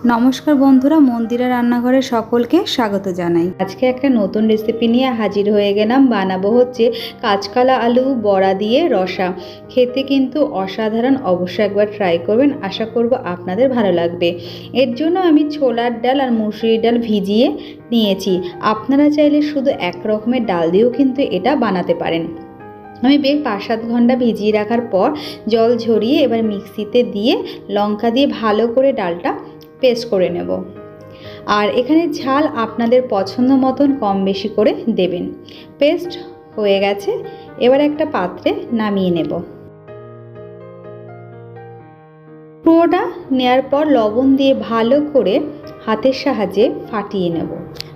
নমস্কার বন্ধুরা, মন্দিরা রান্নাঘরে সকলকে স্বাগত জানাই। আজকে একটা নতুন রেসিপি নিয়ে হাজির হয়ে গেলাম। বানাবো হচ্ছে কাঁচকলা আলু বড়া দিয়ে রসা। খেতে কিন্তু অসাধারণ, অবশ্যই একবার ট্রাই করবেন। আশা করব আপনাদের ভালো লাগবে। এর জন্য আমি ছোলার ডাল আর মুসুরির ডাল ভিজিয়ে নিয়েছি। আপনারা চাইলে শুধু এক রকমের ডাল দিয়েও কিন্তু এটা বানাতে পারেন। আমি বেশ 5-7 ঘন্টা ভিজিয়ে রাখার পর জল ঝরিয়ে এবার মিক্সিতে দিয়ে লঙ্কা দিয়ে ভালো করে ডালটা পেস্ট করে নেব। আর এখানে ঝাল আপনাদের পছন্দ মতন কম বেশি করে দেবেন। পেস্ট হয়ে গেছে, এবার একটা পাত্রে নামিয়ে নেব। পুরোটা নেওয়ার পর লবণ দিয়ে ভালো করে হাতের সাহায্যে ফাটিয়ে নেব।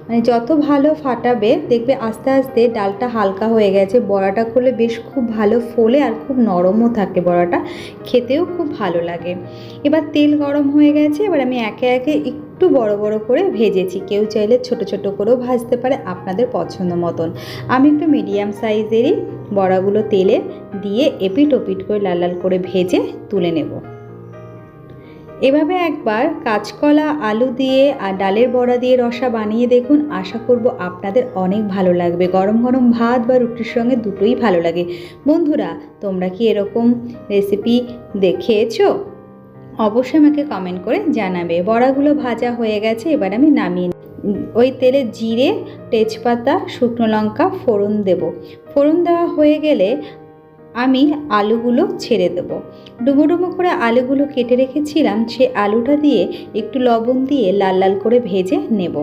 মানে যত ভালো ফাটাবে দেখবে আস্তে আস্তে ডালটা হালকা হয়ে গেছে। বড়াটা করলে বেশ খুব ভালো ফোলে আর খুব নরমও থাকে বড়াটা, খেতেও খুব ভালো লাগে। এবার তেল গরম হয়ে গেছে, এবার আমি একে একে একটু বড় বড় করে ভেজেছি। কেউ চাইলে ছোট ছোট করেও ভাজতে পারে আপনাদের পছন্দ মতন। আমি একটু মিডিয়াম সাইজেরই বড়াগুলো তেলে দিয়ে এপিট ওপিট করে লাল লাল করে ভেজে তুলে নেব। এভাবে একবার কাঁচকলা আলু দিয়ে আর ডালের বড়া দিয়ে রসা বানিয়ে দেখুন। আশা করব আপনাদের অনেক ভালো লাগবে। গরম গরম ভাত বা রুটির সঙ্গে দুটোই ভালো লাগে। বন্ধুরা, তোমরা কি এরকম রেসিপি দেখেছো? অবশ্যই আমাকে কমেন্ট করে জানাবে। বড়াগুলো ভাজা হয়ে গেছে, এবার আমি নামিয়ে ওই তেলে জিরে, তেজপাতা, শুকনো লঙ্কা ফোড়ন দেব। ফোড়ন দেওয়া হয়ে গেলে আমি আলুগুলো ছেড়ে দেব। ডুমো ডুমো করে আলুগুলো কেটে রেখেছিলাম, সে আলুটা দিয়ে একটু লবণ দিয়ে লাল লাল করে ভেজে নেব।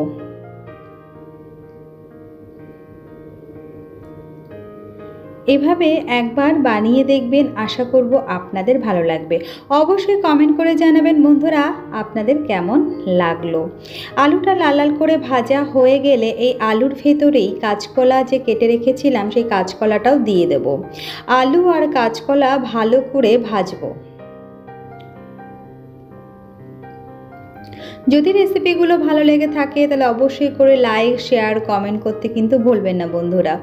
এভাবে একবার বানিয়ে দেখবেন, আশা করব আপনাদের ভালো লাগবে। অবশ্যই কমেন্ট করে জানাবেন বন্ধুরা আপনাদের কেমন লাগলো। আলুটা লাল লাল করে ভাজা হয়ে গেলে এই আলুর ভেতরেই কাঁচকলা যে কেটে রেখেছিলাম সেই কাঁচকলাটাও দিয়ে দেব। আলু আর কাঁচকলা ভালো করে ভাজবো। যদি রেসিপিগুলো ভালো লেগে থাকে তাহলে অবশ্যই করে লাইক, শেয়ার, কমেন্ট করতে কিন্তু ভুলবেন না বন্ধুরা।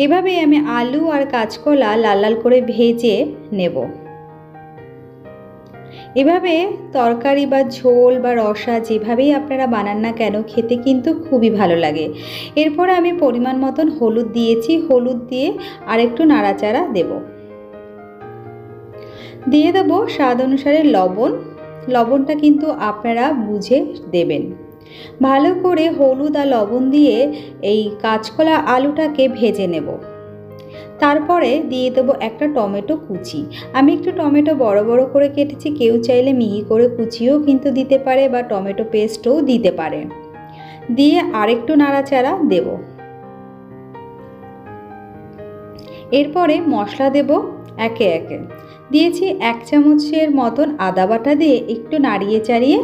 এভাবে আমি আলু আর কাঁচকলা লাল লাল করে ভেজে নেব। এভাবে তরকারি বা ঝোল বা রসা যেভাবেই আপনারা বানান না কেন খেতে কিন্তু খুবই ভালো লাগে। এরপর আমি পরিমাণ মতন হলুদ দিয়েছি। হলুদ দিয়ে আরেকটু নাড়াচাড়া দেব। দিয়ে দেবো স্বাদ অনুসারে লবণ। লবণটা কিন্তু আপনারা বুঝে দেবেন। ভালো করে হলুদ আর লবণ দিয়ে এই কাঁচকলা আলুটাকে ভেজে নেব। তারপরে দিয়ে দেবো একটা টমেটো কুচি। আমি একটু টমেটো বড় বড় করে কেটেছি, কেউ চাইলে মিহি করে কুচিও কিন্তু দিতে পারে বা টমেটো পেস্টও দিতে পারে। দিয়ে আরেকটু নাড়াচাড়া দেব। এরপরে মশলা দেব একে একে। দিয়েছি 1 চামচের মতন আদা বাটা দিয়ে একটু নাড়িয়ে চাড়িয়ে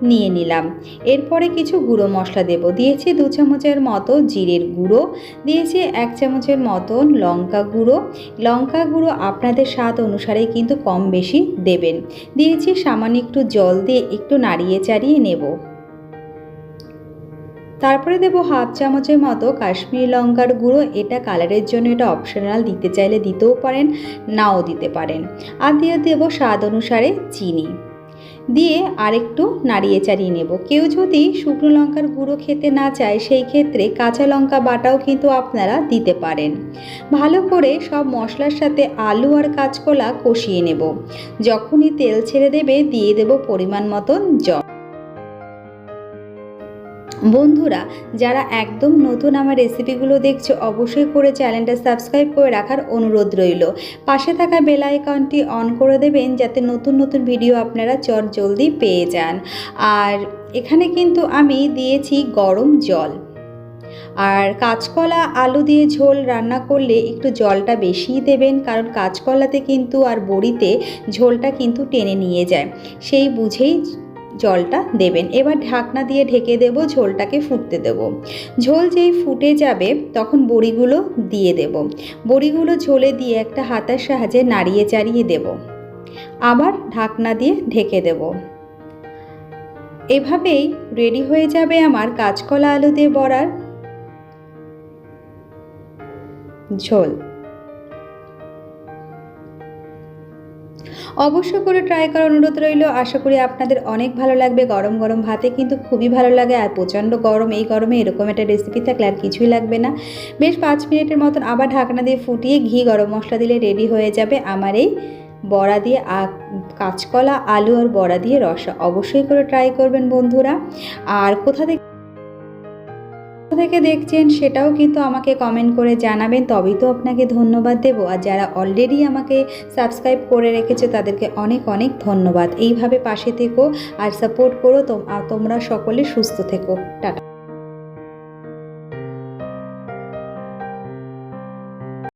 নিয়ে নিলাম। এরপরে কিছু গুঁড়ো মশলা দেব। দিয়েছি 2 চামচের মতো জিরের গুঁড়ো, দিয়েছি 1 চামচের মতন লঙ্কা গুঁড়ো। লঙ্কা গুঁড়ো আপনাদের স্বাদ অনুসারে কিন্তু কম বেশি দেবেন। দিয়েছি সামান্য একটু জল দিয়ে একটু নাড়িয়ে চাড়িয়ে নেব। তারপরে দেবো 1/2 চামচের মতো কাশ্মীরি লঙ্কার গুঁড়ো। এটা কালারের জন্য, এটা অপশনাল, দিতে চাইলে দিতেও পারেন, নাও দিতে পারেন। আর দিয়ে দেবো স্বাদ অনুসারে চিনি। দিয়ে আরেকটু নাড়িয়ে চাড়িয়ে নেব। কেউ যদি শুকনো লঙ্কার গুঁড়ো খেতে না চায় সেই ক্ষেত্রে কাঁচা লঙ্কা বাটাও কিন্তু আপনারা দিতে পারেন। ভালো করে সব মশলার সাথে আলু আর কাঁচকলা কষিয়ে নেব। যখনই তেল ছেড়ে দেবে দিয়ে দেব পরিমাণ মতন জল। বন্ধুরা, যারা একদম নতুন আমার রেসিপিগুলো দেখছো অবশ্যই করে চ্যানেলটা সাবস্ক্রাইব করে রাখার অনুরোধ রইল। পাশে থাকা বেল আইকনটি অন করে দেবেন যাতে নতুন নতুন ভিডিও আপনারা জলদি পেয়ে যান। আর এখানে কিন্তু আমি দিয়েছি গরম জল। আর কাঁচকলা আলু দিয়ে ঝোল রান্না করলে একটু জলটা বেশিই দেবেন, কারণ কাঁচকলাতে কিন্তু আর বড়িতে ঝোলটা কিন্তু টেনে নিয়ে যায়, সেই বুঝেই জলটা দেবেন। এবার ঢাকনা দিয়ে ঢেকে দেব, ঝোলটাকে ফুটতে দেব। ঝোল যেই ফুটে যাবে তখন বড়িগুলো দিয়ে দেব। বড়িগুলো ঝোলে দিয়ে একটা হাতার সাহায্যে নাড়িয়ে চাড়িয়ে দেব। আবার ঢাকনা দিয়ে ঢেকে দেব। এভাবেই রেডি হয়ে যাবে আমার কাঁচকলা আলু দিয়ে বড়ার ঝোল। অবশ্যই করে ট্রাই করার অনুরোধ রইল। আশা করি আপনাদের অনেক ভালো লাগবে। গরম গরম ভাতে কিন্তু খুবই ভালো লাগে, আর প্রচণ্ড গরম, এই গরমে এরকম একটা রেসিপি থাকলে আর কিছুই লাগবে না। বেশ 5 মিনিটের মতন আবার ঢাকনা দিয়ে ফুটিয়ে ঘি গরম মশলা দিলে রেডি হয়ে যাবে আমার এই বড়া দিয়ে কাঁচকলা, আলু আর বড়া দিয়ে রসা। অবশ্যই করে ট্রাই করবেন বন্ধুরা। আর কোথা থেকে দেখছেন সেটাও কিন্তু আমাকে কমেন্ট করে জানাবেন, তবেই তো আপনাকে ধন্যবাদ দেব। আর যারা অলরেডি আমাকে সাবস্ক্রাইব করে রেখেছে তাদেরকে অনেক অনেক ধন্যবাদ। এইভাবে পাশে থেকো আর সাপোর্ট করো। তোমরা সকলে সুস্থ থেকো। টাটা।